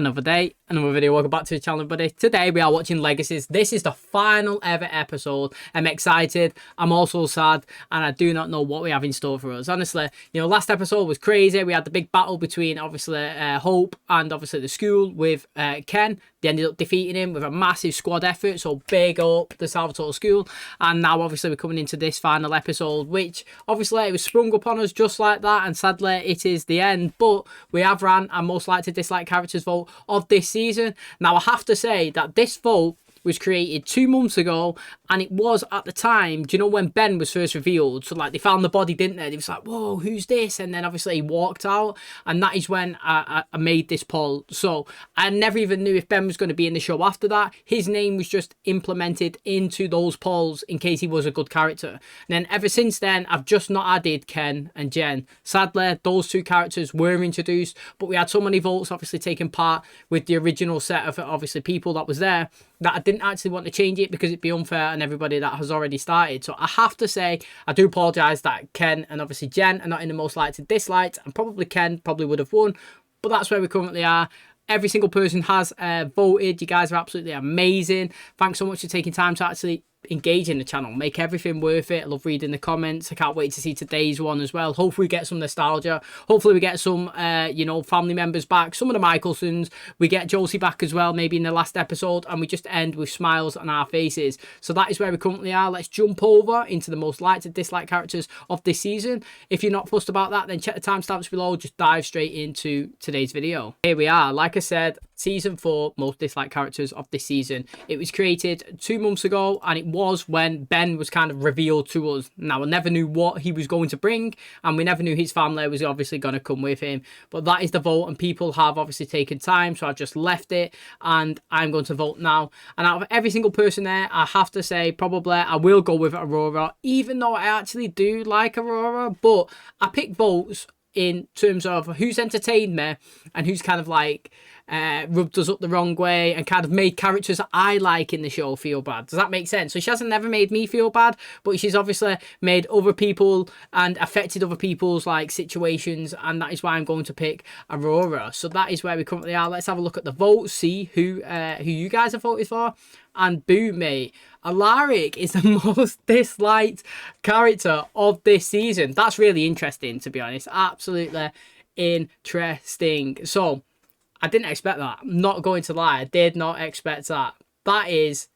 Another day, another video. Welcome back to the channel, buddy. Today we are watching Legacies. This is the final ever episode. I'm excited, I'm also sad, and I do not know what we have in store for us. Honestly, you know, last episode was crazy. We had the big battle between obviously Hope and obviously the school with Ken. They ended up defeating him with a massive squad effort, so big up the Salvatore school. And now obviously we're coming into this final episode, which obviously it was sprung upon us just like that, and sadly it is the end. But we have ran our most likely to dislike characters vote of this season. Now I have to say that this vote was created 2 months ago, and it was at the time, do you know, when Ben was first revealed? So like they found the body, didn't they? It was like, whoa, who's this? And then obviously he walked out, and that is when I made this poll. So I never even knew if Ben was going to be in the show after that. His name was just implemented into those polls in case he was a good character. And then ever since then, I've just not added Ken and Jen. Sadly, those 2 characters were introduced, but we had so many votes obviously taking part with the original set of obviously people that was there, that I didn't actually want to change it because it'd be unfair on everybody that has already started. So I have to say, I do apologise that Ken and obviously Jen are not in the most liked and disliked, and probably Ken probably would have won, but that's where we currently are. Every single person has voted. You guys are absolutely amazing. Thanks so much for taking time to actually engage in the channel, make everything worth it. I love reading the comments. I can't wait to see today's one as well. Hopefully we get some nostalgia, hopefully we get some you know, family members back, some of the Michelsons, we get Josie back as well, maybe in the last episode, and we just end with smiles on our faces. So that is where we currently are. Let's jump over into the most liked and disliked characters of this season. If you're not fussed about that, then check the timestamps below. Just dive straight into today's video. Here we are. Like I said, season 4 most disliked characters of this season. It was created 2 months ago, and it was when Ben was kind of revealed to us. Now I never knew what he was going to bring, and we never knew his family was obviously going to come with him, but that is the vote, and people have obviously taken time, so I've just left it and I'm going to vote now. And out of every single person there, I have to say probably I will go with Aurora, even though I actually do like Aurora. But I pick votes in terms of who's entertained me and who's kind of like rubbed us up the wrong way and kind of made characters that I like in the show feel bad. Does that make sense? So she hasn't never made me feel bad, but she's obviously made other people and affected other people's like situations, and that is why I'm going to pick Aurora. So that is where we currently are. Let's have a look at the votes, see who you guys have voted for. And boom, mate, Alaric is the most disliked character of this season. That's really interesting, to be honest. Absolutely interesting. So I didn't expect that. I'm not going to lie. I did not expect that. That is,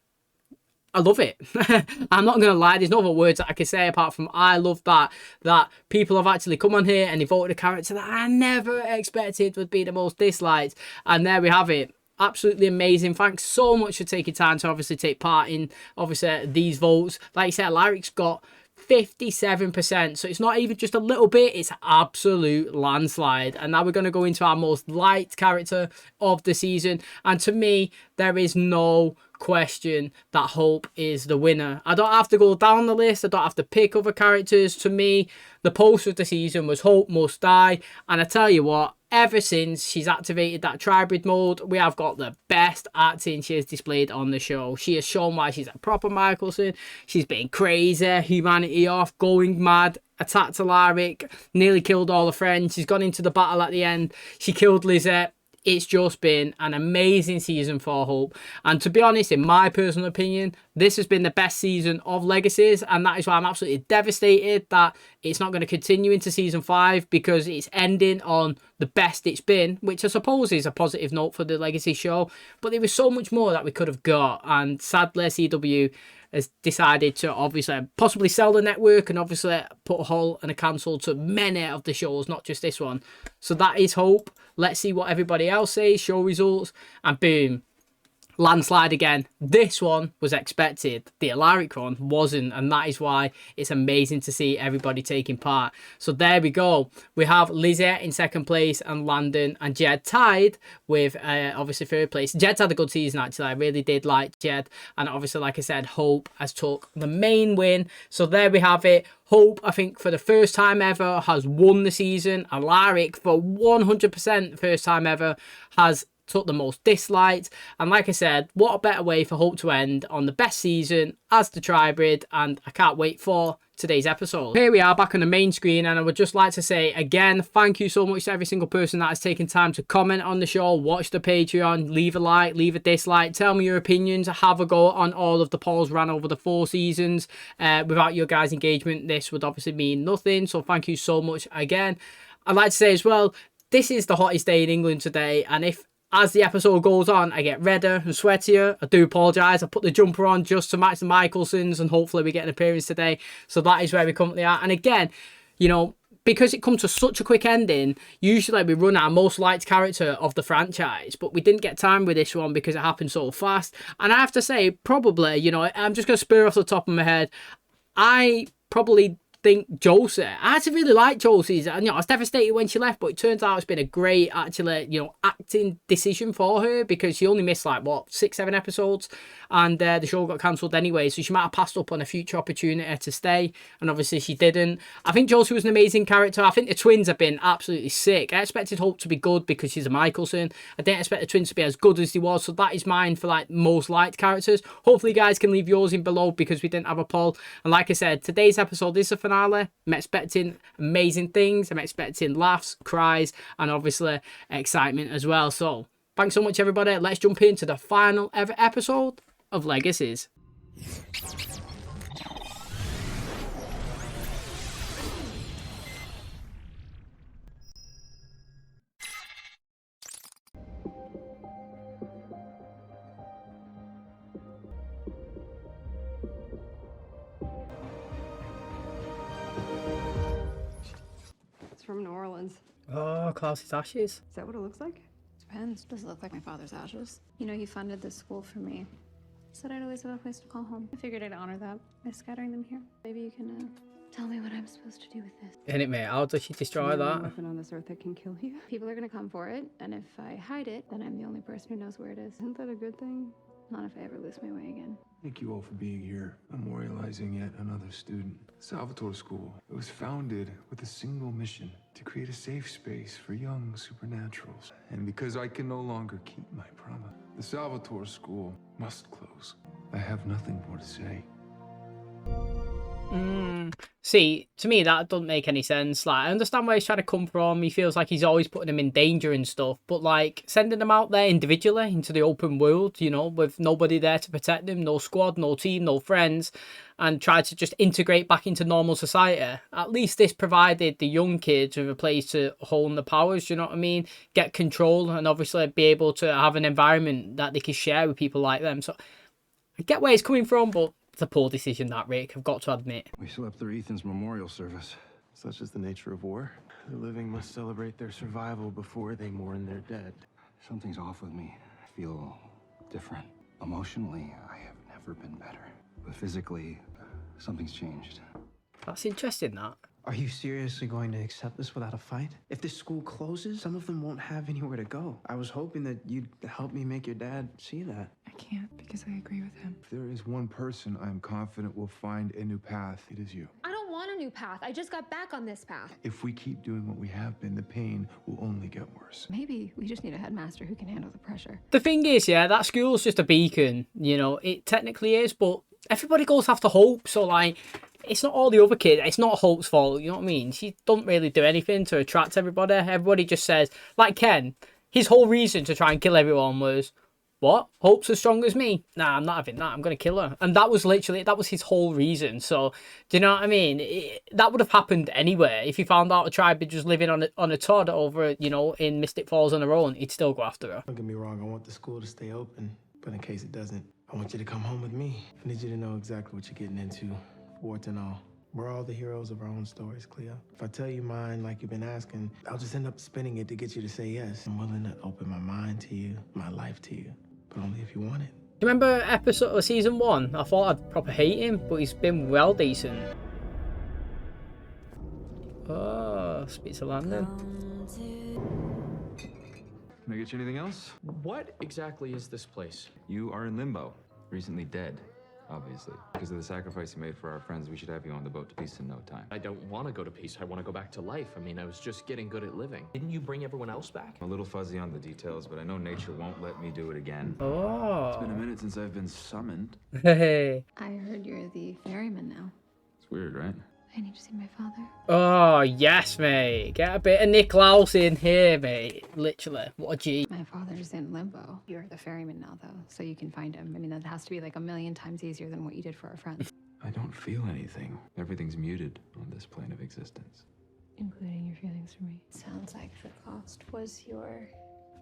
I love it. I'm not going to lie. There's no other words that I can say apart from I love that people have actually come on here and they voted a character that I never expected would be the most disliked. And there we have it. Absolutely amazing. Thanks so much for taking time to obviously take part in obviously these votes. Like I said, Alaric's got 57%, so it's not even just a little bit, it's absolute landslide. And now we're going to go into our most liked character of the season, and to me there is no question that Hope is the winner. I don't have to go down the list, I don't have to pick other characters. To me, the post of the season was Hope must die, and I tell you what, ever since she's activated that tribrid mode, we have got the best acting she has displayed on the show. She has shown why she's a proper Michelson. She's been crazy, humanity off, going mad, attacked Alaric, nearly killed all her friends. She's gone into the battle at the end. She killed Lizette. It's just been an amazing season for Hope. And to be honest, in my personal opinion, this has been the best season of Legacies. And that is why I'm absolutely devastated that it's not going to continue into season 5, because it's ending on the best it's been, which I suppose is a positive note for the Legacy show. But there was so much more that we could have got. And sadly, CW has decided to obviously possibly sell the network and obviously put a halt and a cancel to many of the shows, not just this one. So that is Hope. Let's see what everybody else says, show results, and boom, landslide again. This one was expected, the Alaric one wasn't, and that is why it's amazing to see everybody taking part. So there we go. We have Lizette in second place and Landon and Jed tied with obviously third place. Jed's had a good season actually. I really did like Jed, and obviously like I said, Hope has took the main win. So there we have it. Hope, I think for the first time ever, has won the season. Alaric, for 100% first time ever, has took the most disliked. And like I said, what a better way for Hope to end on the best season as the Tribrid, and I can't wait for today's episode. Here we are back on the main screen, and I would just like to say again, thank you so much to every single person that has taken time to comment on the show, watch the Patreon, leave a like, leave a dislike, tell me your opinions, have a go on all of the polls ran over the 4 seasons. Without your guys' engagement, this would obviously mean nothing, so thank you so much again. I'd like to say as well, this is the hottest day in England today, and if as the episode goes on, I get redder and sweatier. I do apologise. I put the jumper on just to match the Michelsons, and hopefully we get an appearance today. So that is where we currently are. And again, you know, because it comes to such a quick ending, usually we run our most liked character of the franchise, but we didn't get time with this one because it happened so fast. And I have to say, probably, you know, I'm just going to spur off the top of my head, I probably think Josie, I actually really like Josie's, and you know, I was devastated when she left, but it turns out it's been a great actually, you know, acting decision for her, because she only missed like what 6-7 episodes, and the show got cancelled anyway, so she might have passed up on a future opportunity to stay, and obviously she didn't. I think Josie was an amazing character. I think the twins have been absolutely sick. I expected Hope to be good because she's a Michelson. I didn't expect the twins to be as good as they was, so that is mine for like most liked characters. Hopefully you guys can leave yours in below, because we didn't have a poll. And like I said, today's episode is the finale. I'm expecting amazing things. I'm expecting laughs, cries, and obviously excitement as well. So thanks so much, everybody. Let's jump into the final ever episode of Legacies. From New Orleans. Oh, KLAUS's ashes. Is that what it looks like? Depends. Does it look like my father's ashes? You know, he funded this school for me. Said I'd always have a place to call home. I figured I'd honor that by scattering them here. Maybe you can tell me what I'm supposed to do with this. Isn't it, mate? How does she destroy that? Nothing on this earth that can kill you. People are gonna come for it, and if I hide it, then I'm the only person who knows where it is. Isn't that a good thing? Not if I ever lose my way again. Thank you all for being here, memorializing yet another student. Salvatore School. It was founded with a single mission: to create a safe space for young supernaturals. And because I can no longer keep my promise, the Salvatore School must close. I have nothing more to say. See, to me, that doesn't make any sense. Like, I understand where he's trying to come from. He feels like he's always putting them in danger and stuff. But, like, sending them out there individually into the open world, you know, with nobody there to protect them, no squad, no team, no friends, and try to just integrate back into normal society. At least this provided the young kids with a place to hone the powers, you know what I mean? Get control, and obviously be able to have an environment that they can share with people like them. So, I get where he's coming from, but it's a poor decision, that, Rick. I've got to admit. We slept through Ethan's memorial service. Such is the nature of war. The living must celebrate their survival before they mourn their dead. Something's off with me. I feel different. Emotionally, I have never been better. But physically, something's changed. That's interesting, that. Are you seriously going to accept this without a fight? If this school closes, some of them won't have anywhere to go. I was hoping that you'd help me make your dad see that. I can't because I agree with him. If there is one person I am confident will find a new path, it is you. I don't want a new path. I just got back on this path. If we keep doing what we have been, the pain will only get worse. Maybe we just need a headmaster who can handle the pressure. The thing is, yeah, that school's just a beacon. You know, it technically is, but everybody goes after Hope, so, like, it's not all the other kids. It's not Hope's fault, you know what I mean? She doesn't really do anything to attract everybody. Everybody just says, like Ken, his whole reason to try and kill everyone was, what? Hope's as strong as me? Nah, I'm not having that. I'm going to kill her. And that was literally, that was his whole reason. So, do you know what I mean? That would have happened anyway. If he found out a tribe was just living on a Todd over, you know, in Mystic Falls on their own, he'd still go after her. Don't get me wrong, I want the school to stay open, but in case it doesn't, I want you to come home with me. I need you to know exactly what you're getting into, warts and all. We're all the heroes of our own stories, Cleo. If I tell you mine like you've been asking, I'll just end up spinning it to get you to say yes. I'm willing to open my mind to you, my life to you, but only if you want it. Do you remember season 1? I thought I'd proper hate him, but he's been well decent. Oh, speaks of London. Can I get you anything else? What exactly is this place? You are in limbo, recently dead. obviously. Because of the sacrifice you made for our friends, we should have you on the boat to peace in no time. I don't want to go to peace. I want to go back to life. I mean, I was just getting good at living. Didn't you bring everyone else back? I'm a little fuzzy on the details, but I know nature won't let me do it again. Oh. It's been a minute since I've been summoned. Hey. I heard you're the ferryman now. It's weird, right? I need to see my father. Oh, yes, mate. Get a bit of KLAUS in here, mate. Literally. What a G. My father's in limbo. You're the ferryman now, though, so you can find him. I mean, that has to be like a million times easier than what you did for our friends. I don't feel anything. Everything's muted on this plane of existence. Including your feelings for me. Sounds like the cost was your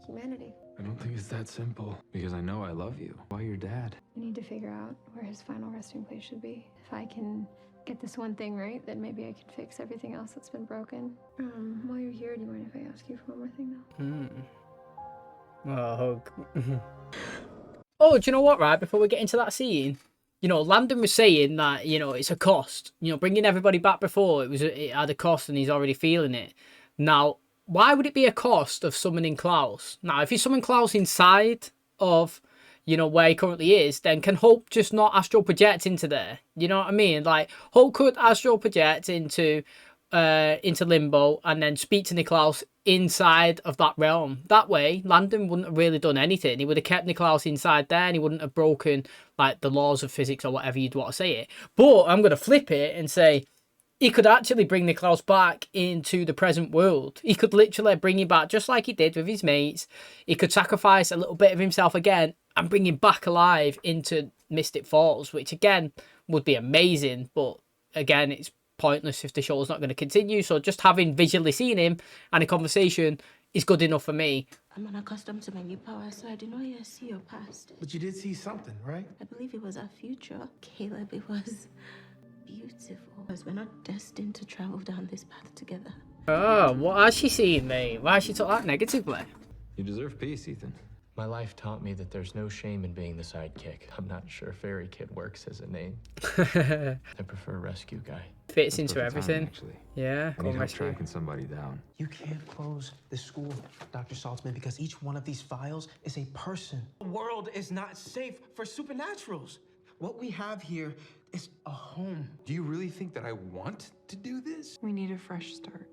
humanity. I don't think it's that simple. Because I know I love you. Why your dad? We need to figure out where his final resting place should be. If I can get this one thing right, then maybe I can fix everything else that's been broken. While you're here, do you mind if I ask you for one more thing, though? Oh, hug. Oh, do you know what, right? Before we get into that scene, you know, Landon was saying that, you know, it's a cost. You know, bringing everybody back before, it had a cost and he's already feeling it. Now, why would it be a cost of summoning KLAUS? Now, if you summon KLAUS inside of, you know, where he currently is, then can Hope just not astral project into there? You know what I mean? Like, Hope could astral project into limbo and then speak to KLAUS inside of that realm. That way, Landon wouldn't have really done anything. He would have kept KLAUS inside there and he wouldn't have broken, like, the laws of physics or whatever you'd want to say it. But I'm going to flip it and say, he could actually bring KLAUS back into the present world. He could literally bring him back just like he did with his mates. He could sacrifice a little bit of himself again and bring him back alive into Mystic Falls, which again would be amazing. But again, it's pointless if the show's not going to continue. So just having visually seen him and a conversation is good enough for me. I'm unaccustomed to my new power, so I did not yet see your past. But you did see something, right? I believe it was our future. Caleb, it was beautiful. Because we're not destined to travel down this path together. Oh, what has she seen, mate? Why has she took that negatively? You deserve peace, Ethan. My life taught me that there's no shame in being the sidekick. I'm not sure Fairy Kid works as a name. I prefer Rescue Guy. Fits That's into perfect everything. timing, actually. Yeah, I go need help rescue. tracking somebody down. You can't close the school, Dr. Saltzman, because each one of these files is a person. The world is not safe for supernaturals. What we have here is a home. Do you really think that I want to do this? We need a fresh start.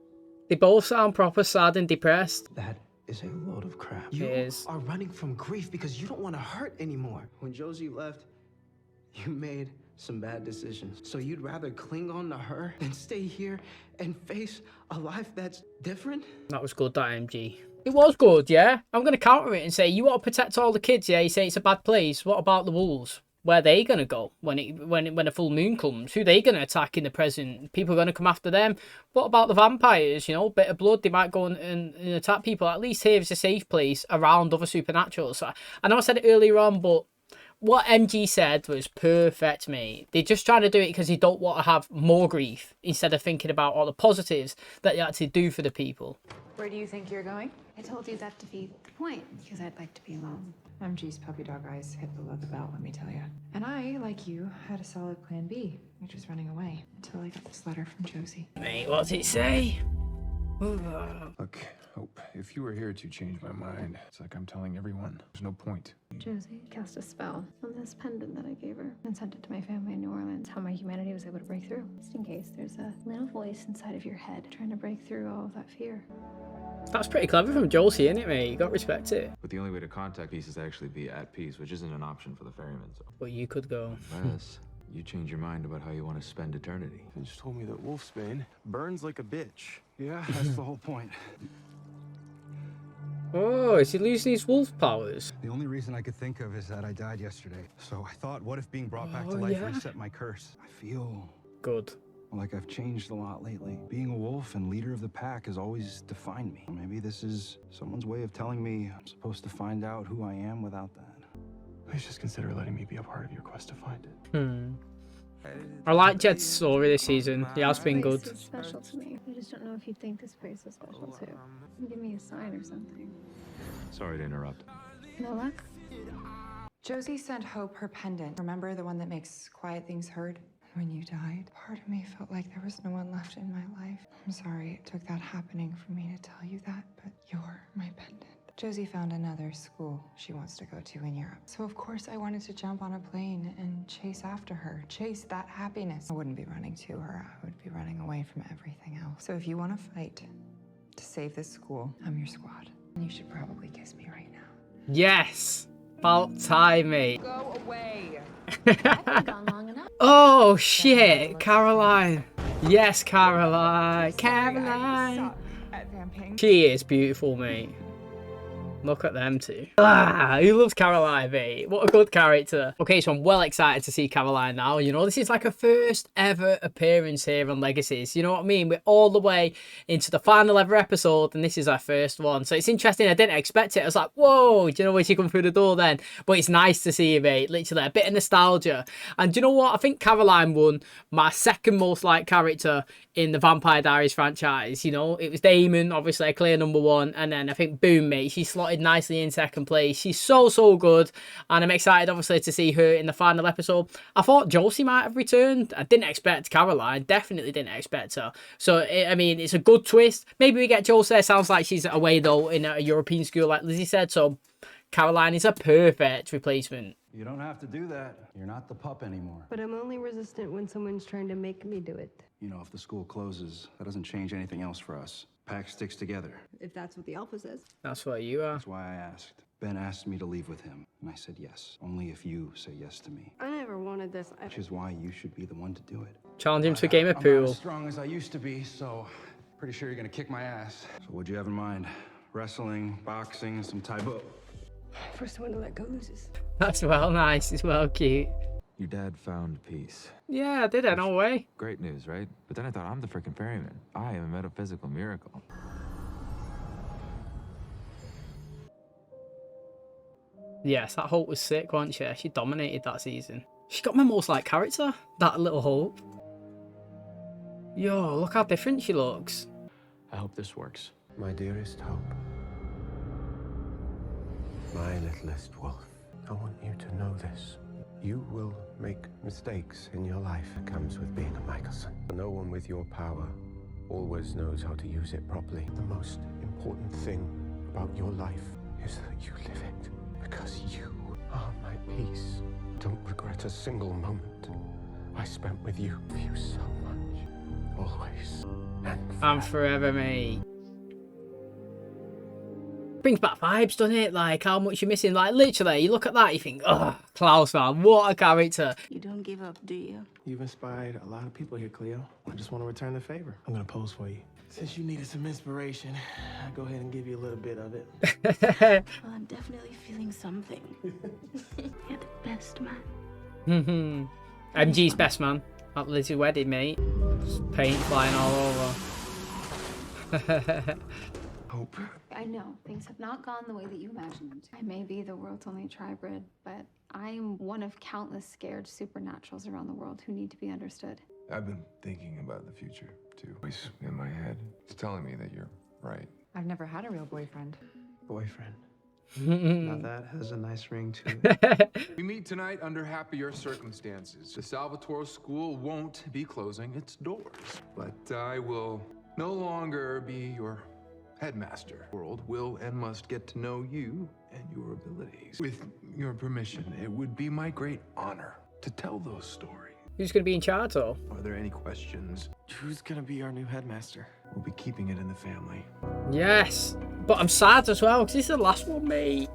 They both sound proper sad and depressed. That is a load of crap. It You is. are running from grief because you don't want to hurt anymore. When Josie left, you made some bad decisions. So you'd rather cling on to her than stay here and face a life that's different? That was good, that MG. It was good, yeah? I'm going to counter it and say, you want to protect all the kids, yeah? You say it's a bad place. What about the wolves? Where are they going to go when a full moon comes? Who are they going to attack in the present? People are going to come after them. What about the vampires? You know, bit of blood, they might go and attack people. At least here is a safe place around other supernaturals. So I know I said it earlier on, but what MG said was perfect, mate. They're just trying to do it because they don't want to have more grief instead of thinking about all the positives that they actually do for the people. Where do you think you're going? I told you that to be the point, because I'd like to be alone. MG's puppy dog eyes hit below the belt, let me tell you. And I, like you, had a solid plan B, which was running away, until I got this letter from Josie. Mate, what's it say? Look, Hope, if you were here to change my mind, it's like I'm telling everyone. There's no point. Josie cast a spell on this pendant that I gave her and sent it to my family in New Orleans. How my humanity was able to break through. Just in case there's a little voice inside of your head trying to break through all of that fear. That's pretty clever from Josie, isn't it, mate? You got to respect it. But the only way to contact peace is to actually be at peace, which isn't an option for the ferryman, so. But you could go. Unless you change your mind about how you want to spend eternity. They just told me that Wolfsbane burns like a bitch. Yeah, that's the whole point. Oh, is he losing his wolf powers? The only reason I could think of is that I died yesterday. So I thought, what if being brought back to life yeah. reset my curse? I feel Good. like I've changed a lot lately. Being a wolf and leader of the pack has always defined me. Maybe this is someone's way of telling me I'm supposed to find out who I am without that. Please just consider letting me be a part of your quest to find it. I like Jed's story this season. He has been good. This place is special to me. I just don't know if you'd think this place is special too. Give me a sign or something. Sorry to interrupt. No luck? Josie sent Hope her pendant. Remember the one that makes quiet things heard? When you died, part of me felt like there was no one left in my life. I'm sorry it took that happening for me to tell you that, but you're my pendant. Josie found another school she wants to go to in Europe. So of course I wanted to jump on a plane and chase after her, chase that happiness. I wouldn't be running to her, I would be running away from everything else. So if you want to fight to save this school, I'm your squad. And you should probably kiss me right now. Yes. About time, mate. Go away. Gone long enough. Oh, shit. Caroline. Yes, Caroline. Caroline. At vamping. She is beautiful, mate. Look at them two. Ah, who loves Caroline, mate? What a good character. Okay, so I'm well excited to see Caroline now. You know, this is like her first ever appearance here on Legacies. You know what I mean? We're all the way into the final ever episode, and this is our first one. So it's interesting. I didn't expect it. I was like, whoa, do you know when she come through the door then? But it's nice to see you, mate. Literally, a bit of nostalgia. And do you know what? I think Caroline won my second most liked character in the Vampire Diaries franchise. You know, it was Damon, obviously a clear number one, and then I think boom, mate, she slotted nicely in second place. She's so good, and I'm excited obviously to see her in the final episode. I thought Josie might have returned. I didn't expect Caroline, definitely didn't expect her. So I mean, it's a good twist. Maybe we get Josie. Sounds like she's away though in a European school like Lizzie said, so Caroline is a perfect replacement. You don't have to do that. You're not the pup anymore. But I'm only resistant when someone's trying to make me do it. You know, if the school closes, that doesn't change anything else for us. Pack sticks together. If that's what the alpha says. That's what you are. That's why I asked. Ben asked me to leave with him, and I said yes. Only if you say yes to me. I never wanted this. Which is why you should be the one to do it. Challenge him to a game of I'm pool. not as strong as I used to be, so pretty sure you're gonna kick my ass. So what'd you have in mind? Wrestling, boxing, some Tai Bo? First one to let go loses. That's well nice. It's well cute. Your dad found peace. Yeah, I did it. No way. Great news, right? But then I thought, I'm the freaking ferryman. I am a metaphysical miracle. Yes, that Hope was sick, wasn't she? She dominated that season. She got my most liked character, that little Hope. Yo, look how different she looks. I hope this works. My dearest Hope. My littlest wolf. I want you to know this. You will make mistakes in your life. It comes with being a Michelson. No one with your power always knows how to use it properly. The most important thing about your life is that you live it. Because you are my peace. Don't regret a single moment I spent with you. For you so much. Always. And forever, mate. Brings back vibes, doesn't it? Like how much you're missing. Like literally, you look at that, you think, oh, KLAUS, man, what a character. You don't give up, do you? You've inspired a lot of people here, Cleo. I just want to return the favor. I'm gonna pose for you. Since you needed some inspiration, I'll go ahead and give you a little bit of it. Well, I'm definitely feeling something. You're the best man. MG's best man at Lizzie's wedding, mate. Just paint flying all over. Hope. I know things have not gone the way that you imagined. I may be the world's only tribrid, but I am one of countless scared supernaturals around the world who need to be understood. I've been thinking about the future, too. Voice in my head. It's telling me that you're right. I've never had a real boyfriend. Boyfriend. Now that has a nice ring to it. We meet tonight under happier circumstances. The Salvatore School won't be closing its doors, but I will no longer be your headmaster. The world will and must get to know you and your abilities. With your permission, it would be my great honor to tell those stories. Who's going to be in charge, though? Are there any questions? Who's gonna be our new headmaster? We'll be keeping it in the family. Yes. But I'm sad as well, because this is the last one, mate.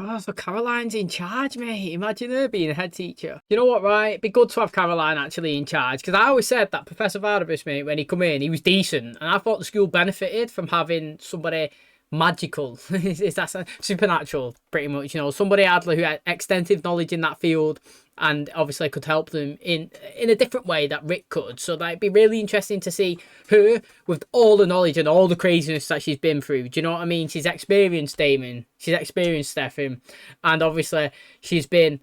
Oh, so Caroline's in charge, mate. Imagine her being a head teacher. You know what, right? It'd be good to have Caroline actually in charge. Because I always said that Professor Vardabus, mate, when he come in, he was decent. And I thought the school benefited from having somebody magical. Is that supernatural, pretty much? You know, somebody who had extensive knowledge in that field and obviously could help them in a different way that Rick could. So that'd be really interesting to see her with all the knowledge and all the craziness that she's been through. Do you know what I mean? She's experienced Damon. She's experienced Stefan. And obviously she's been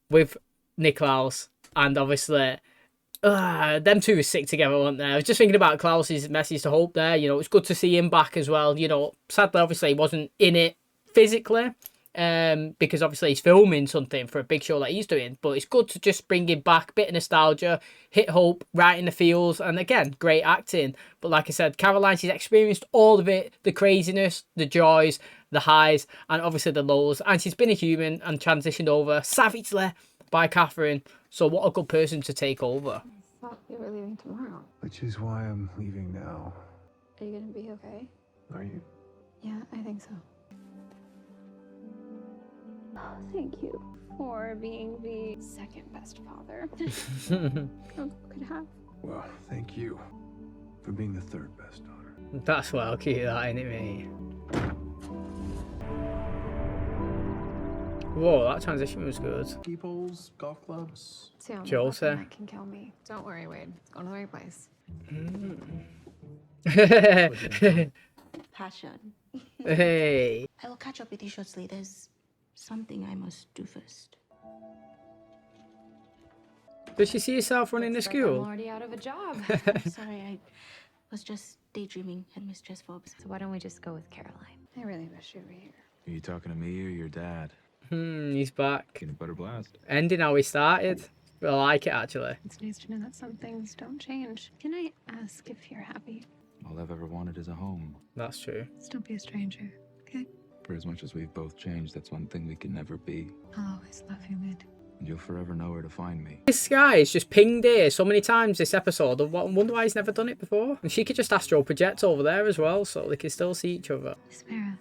with KLAUS. And obviously them two were sick together, weren't they? I was just thinking about KLAUS's message to Hope there. You know, it's good to see him back as well. You know, sadly, obviously, he wasn't in it physically. because obviously he's filming something for a big show that he's doing. But it's good to just bring him back, bit of nostalgia, hit hope right in the feels, and again, great acting. But like I said, Caroline, she's experienced all of it, the craziness, the joys, the highs, and obviously the lows. And she's been a human and transitioned over savagely by Catherine. So what a good person to take over. I thought you were leaving tomorrow. Which is why I'm leaving now. Are you gonna be okay? Are you? Yeah, I think so. Oh, thank you for being the second best father I could have. Well, thank you for being the third best daughter. That's well cute, that, ain't it, mate? Whoa, that transition was good. Ski poles, golf clubs. It's the only Josie. weapon that can kill me. Don't worry, Wade. It's going to the right place. Passion. Hey. I will catch up with you shortly. There's something I must do first. Does she see herself running the I'm school? already out of a job. I'm sorry, I was just daydreaming, Headmistress Forbes. So why don't we just go with Caroline? I really wish you were here. Are you talking to me or your dad? He's back. Peanut butter blast. Ending how we started. I like it, actually. It's nice to know that some things don't change. Can I ask if you're happy? All I've ever wanted is a home. That's true. Just don't be a stranger, okay? For as much as we've both changed, that's one thing we can never be. I'll always love you, Mid. And you'll forever know where to find me. This guy has just pinged here so many times this episode. I wonder why he's never done it before. And she could just astral project over there as well, so they can still see each other. Spara.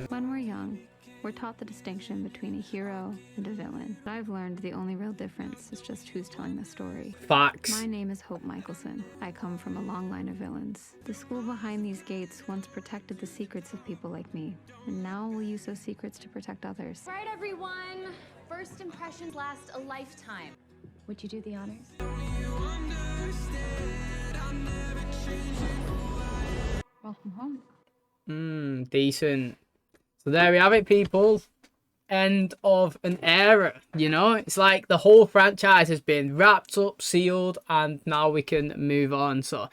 When we're young, we're taught the distinction between a hero and a villain. But I've learned the only real difference is just who's telling the story. Facts. My name is Hope Michelson. I come from a long line of villains. The school behind these gates once protected the secrets of people like me, and now we'll use those secrets to protect others. Right, everyone. First impressions last a lifetime. Would you do the honors? Welcome home. Decent. So there we have it, people. End of an era, you know? It's like the whole franchise has been wrapped up, sealed, and now we can move on. So,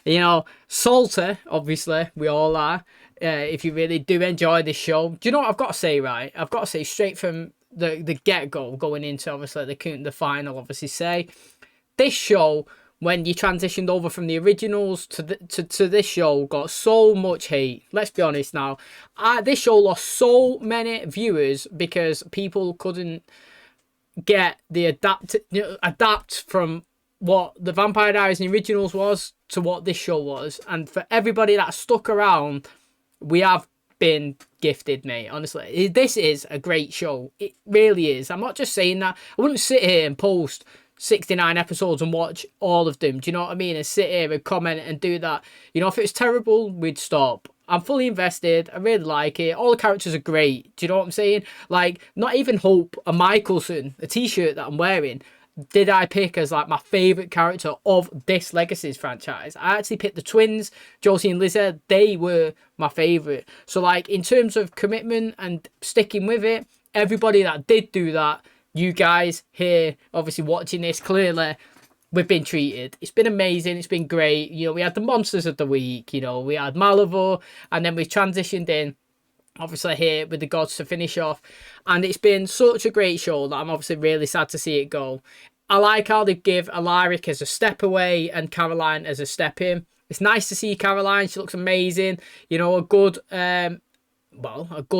you know, salty, obviously, we all are. If you really do enjoy this show. Do you know what I've got to say, right? I've got to say straight from the get-go, going into, obviously, the final, obviously, say, this show, when you transitioned over from the originals to this show, got so much hate. Let's be honest now. This show lost so many viewers because people couldn't get the adapt from what the Vampire Diaries and the originals was to what this show was. And for everybody that stuck around, we have been gifted, mate. Honestly, this is a great show. It really is. I'm not just saying that. I wouldn't sit here and post 69 episodes and watch all of them. Do you know what I mean? And sit here and comment and do that. You know, if it was terrible, we'd stop. I'm fully invested. I really like it. All the characters are great. Do you know what I'm saying? Like, not even Hope or Michelson, a t-shirt that I'm wearing, did I pick as like my favourite character of this Legacies franchise. I actually picked the twins, Josie and Lizzie. They were my favourite. So like, in terms of commitment and sticking with it, everybody that did do that, you guys here, obviously watching this, clearly, we've been treated. It's been amazing. It's been great. You know, we had the Monsters of the Week. You know, we had Malibu. And then we transitioned in, obviously, here with the Gods to finish off. And it's been such a great show that I'm obviously really sad to see it go. I like how they give Alaric as a step away and Caroline as a step in. It's nice to see Caroline. She looks amazing. You know, a good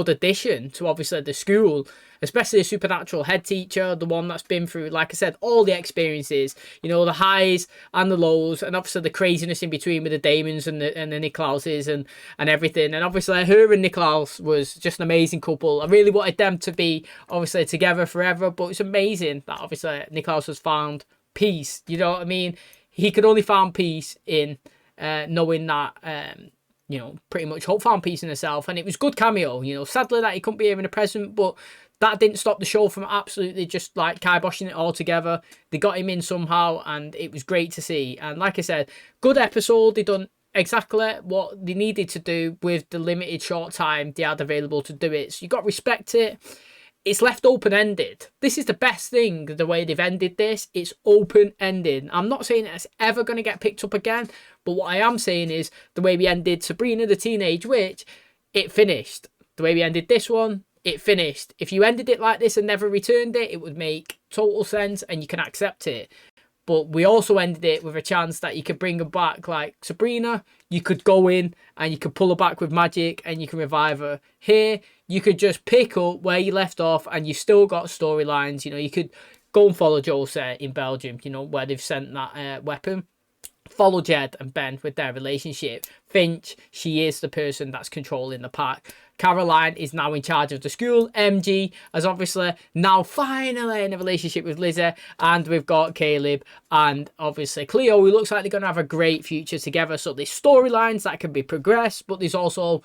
addition to obviously the school, especially a supernatural head teacher, the one that's been through, like I said, all the experiences, you know, the highs and the lows, and obviously the craziness in between with the Damons and the Nicklauses and everything. And obviously her and Nicklaus was just an amazing couple. I really wanted them to be obviously together forever, but it's amazing that obviously Nicklaus has found peace. You know what I mean? He could only find peace in knowing that you know, pretty much Hope found peace in herself. And it was good cameo, you know. Sadly that he couldn't be here in the present, but that didn't stop the show from absolutely just like kiboshing it all together. They got him in somehow, and it was great to see. And like I said, good episode. They done exactly what they needed to do with the limited short time they had available to do it. So you got to respect it. It's left open-ended. This is the best thing, the way they've ended this. It's open-ended. I'm not saying it's ever going to get picked up again, but what I am saying is the way we ended Sabrina the Teenage Witch, it finished. the way we ended this one, it finished. If you ended it like this and never returned it, it would make total sense and you can accept it. But we also ended it with a chance that you could bring her back like Sabrina. You could go in and you could pull her back with magic and you can revive her. Here, you could just pick up where you left off and you still got storylines. You know, you could go and follow Jose in Belgium, you know, where they've sent that weapon. Follow Jed and Ben with their relationship. Finch, she is the person that's controlling the pack. Caroline is now in charge of the school. MG is obviously now finally in a relationship with Lizzie. And we've got Caleb and obviously Cleo, who looks like they're going to have a great future together. So there's storylines that can be progressed, but there's also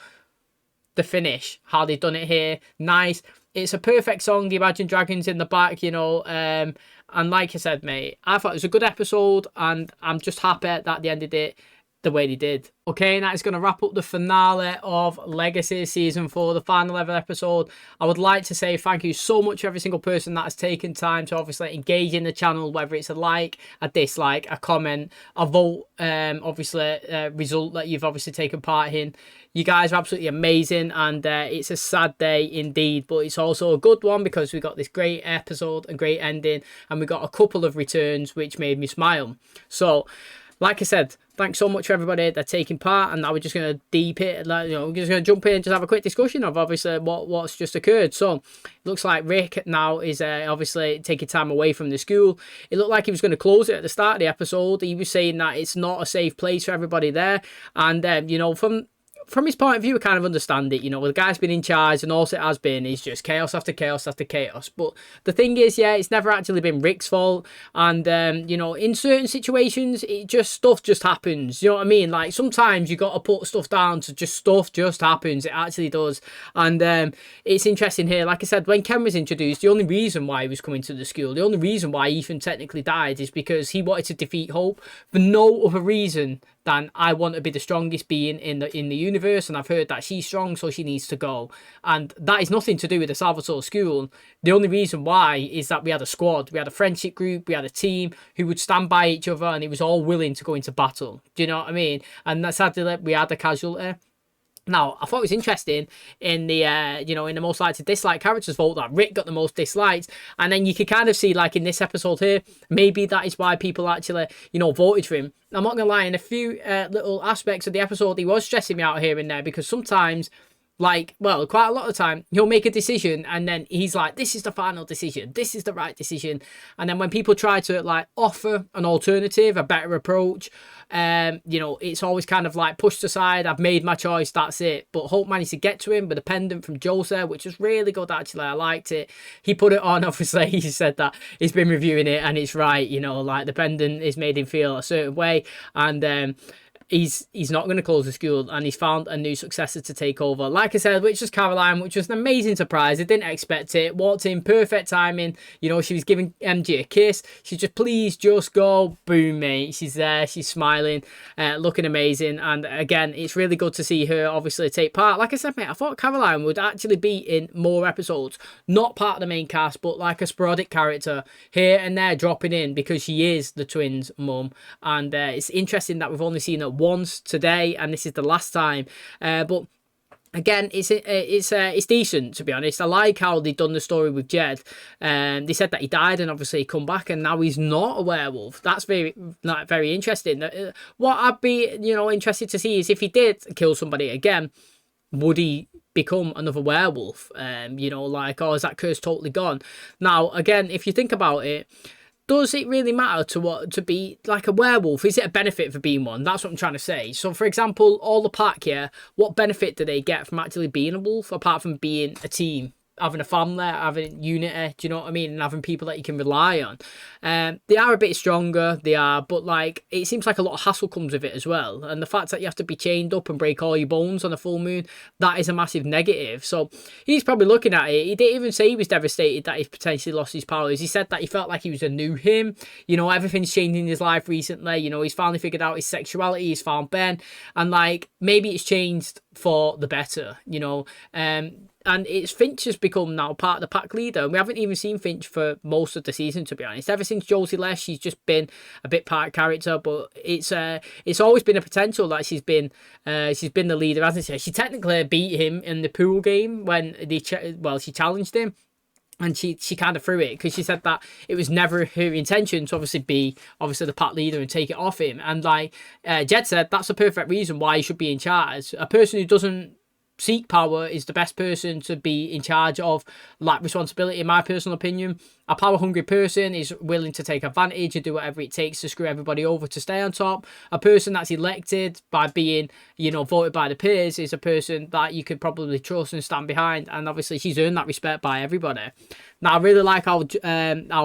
the finish, how they've done it here. Nice. It's a perfect song, the Imagine Dragons in the back, you know. And like I said, mate, I thought it was a good episode, and I'm just happy that they ended it the way they did. Okay, and that is going to wrap up the finale of Legacy Season 4, the final ever episode. I would like to say thank you so much to every single person that has taken time to obviously engage in the channel, whether it's a like, a dislike, a comment, a vote, obviously result that you've obviously taken part in. You guys are absolutely amazing, and it's a sad day indeed, but it's also a good one because we got this great episode and great ending, and we got a couple of returns which made me smile. So, like I said, thanks so much for everybody that's taking part, and now we're just going to deep it, like, you know, we're just going to jump in and just have a quick discussion of obviously what's just occurred. So, it looks like Rick now is obviously taking time away from the school. It looked like he was going to close it at the start of the episode. He was saying that it's not a safe place for everybody there, and you know, from his point of view, I kind of understand it. You know, the guy's been in charge, and all it has been is just chaos after chaos after chaos. But the thing is, yeah, it's never actually been Rick's fault. And, you know, in certain situations, stuff just happens. You know what I mean? Like, sometimes you got to put stuff down to stuff just happens. It actually does. And it's interesting here. Like I said, when Ken was introduced, the only reason why he was coming to the school, the only reason why Ethan technically died is because he wanted to defeat Hope for no other reason than I want to be the strongest being in the universe, and I've heard that she's strong, so she needs to go. And that is nothing to do with the Salvatore school. The only reason why is that we had a squad, we had a friendship group, we had a team who would stand by each other, and it was all willing to go into battle. Do you know what I mean? And that's sadly we had a casualty. Now, I thought it was interesting in the, you know, in the most likely to dislike characters vote that Rick got the most dislikes. And then you could kind of see, like, in this episode here, maybe that is why people actually, you know, voted for him. I'm not going to lie, in a few little aspects of the episode, he was stressing me out here and there, because sometimes, like, well, quite a lot of the time, he'll make a decision and then he's like, this is the final decision, this is the right decision. And then when people try to, like, offer an alternative, a better approach, you know, it's always kind of like pushed aside. I've made my choice, that's it. But Hope managed to get to him with a pendant from Jose, which was really good, actually. I liked it. He put it on, obviously. He said that he's been reviewing it and it's right, you know, like the pendant has made him feel a certain way. And he's not going to close the school, and he's found a new successor to take over. Like I said, which was Caroline, which was an amazing surprise. I didn't expect it. Walked in, perfect timing. You know, she was giving MG a kiss. She just, please just go. Boom, mate. She's there. She's smiling, looking amazing. And again, it's really good to see her obviously take part. Like I said, mate, I thought Caroline would actually be in more episodes. Not part of the main cast, but like a sporadic character here and there dropping in, because she is the twins' mum. And it's interesting that we've only seen her once today, and this is the last time. But again, it's decent, to be honest. I like how they've done the story with Jed. They said that he died and obviously he come back, and now he's not a werewolf. That's very interesting. What I'd be, you know, interested to see is if he did kill somebody again, would he become another werewolf? You know, like, or is that curse totally gone? Now, again, if you think about it, does it really matter to be like a werewolf? Is it a benefit for being one? That's what I'm trying to say. So, for example, all the pack here, what benefit do they get from actually being a wolf, apart from being a team? Having a family, having unity, do you know what I mean? And having people that you can rely on. They are a bit stronger, they are, but like, it seems like a lot of hassle comes with it as well. And the fact that you have to be chained up and break all your bones on a full moon, that is a massive negative. So he's probably looking at it. He didn't even say he was devastated that he potentially lost his powers. He said that he felt like he was a new him. You know, everything's changed in his life recently. You know, he's finally figured out his sexuality, he's found Ben, and like, maybe it's changed for the better, you know. And it's Finch has become now part of the pack leader. And we haven't even seen Finch for most of the season, to be honest. Ever since Josie left, she's just been a bit part character. But it's always been a potential that she's been the leader, hasn't she? She technically beat him in the pool game when she challenged him. And she kind of threw it because she said that it was never her intention to obviously be the pack leader and take it off him. And like Jed said, that's the perfect reason why he should be in charge. A person who doesn't seek power is the best person to be in charge of like responsibility, in my personal opinion. A power hungry person is willing to take advantage and do whatever it takes to screw everybody over to stay on top. A person that's elected by being, you know, voted by the peers is a person that you could probably trust and stand behind, and obviously she's earned that respect by everybody. Now I really like how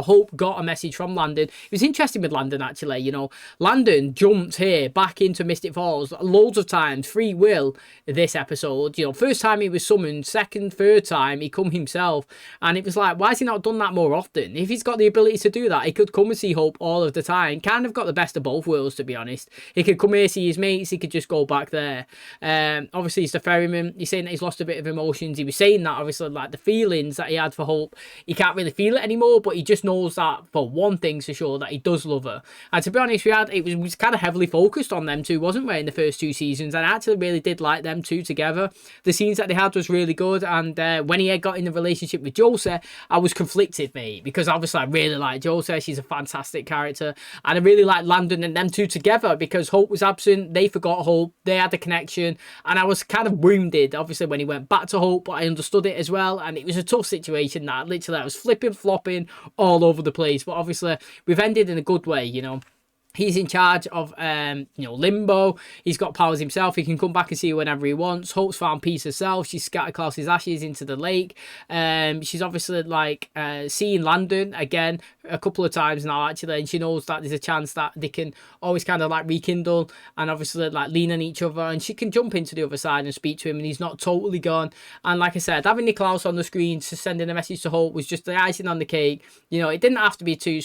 Hope got a message from Landon. It was interesting with Landon, actually. You know, Landon jumped here back into Mystic Falls loads of times, free will this episode. You know, first time he was summoned, second, third time he come himself, and it was like, why has he not done that more often? If he's got the ability to do that, he could come and see Hope all of the time. Kind of got the best of both worlds, to be honest. He could come here, see his mates, he could just go back there. Obviously he's the ferryman. He's saying that he's lost a bit of emotions. He was saying that obviously like the feelings that he had for Hope, he can't really feel it anymore, but he just knows that for one thing for sure, that he does love her. And to be honest, it was kind of heavily focused on them two, wasn't we, in the first two seasons? And I actually really did like them two together. The scenes that they had was really good. And when he had got in the relationship with Josie, I was conflicted, mate, because obviously I really like Josie. She's a fantastic character, and I really like Landon and them two together because Hope was absent. They forgot Hope. They had a connection, and I was kind of wounded obviously when he went back to Hope, but I understood it as well. And it was a tough situation that literally I was flipping, flopping all over the place, but obviously we've ended in a good way, you know. He's in charge of, you know, Limbo. He's got powers himself. He can come back and see her whenever he wants. Hope's found peace herself. She's scattered KLAUS's ashes into the lake. She's obviously, like, seeing Landon again a couple of times now, actually. And she knows that there's a chance that they can always kind of, like, rekindle and obviously, like, lean on each other. And she can jump into the other side and speak to him, and he's not totally gone. And like I said, having KLAUS on the screen to sending a message to Hope was just the icing on the cake. You know, it didn't have to be too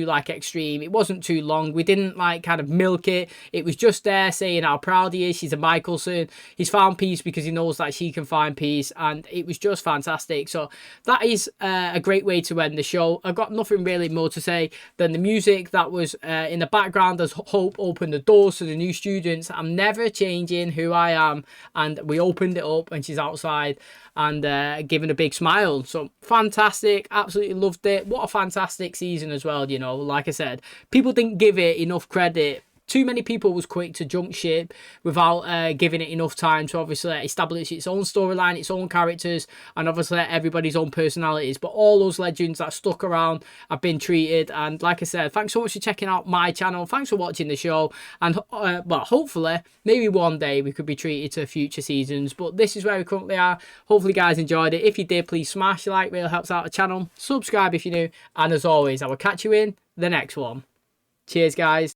like extreme. It wasn't too long. We didn't like kind of milk it. It was just there saying how proud he is. She's a Michelson. He's found peace because he knows that she can find peace, and it was just fantastic. So that is a great way to end the show. I've got nothing really more to say than the music that was in the background as Hope opened the doors to the new students. I'm never changing who I am, and we opened it up and she's outside and giving a big smile. So fantastic, absolutely loved it. What a fantastic season as well, you know. Like I said, people didn't give it enough credit. Too many people was quick to jump ship without giving it enough time to obviously establish its own storyline, its own characters, and obviously everybody's own personalities. But all those legends that stuck around have been treated. And like I said, thanks so much for checking out my channel. Thanks for watching the show. And well, hopefully, maybe one day we could be treated to future seasons. But this is where we currently are. Hopefully, you guys enjoyed it. If you did, please smash the like. Really helps out the channel. Subscribe if you're new. And as always, I will catch you in the next one. Cheers, guys.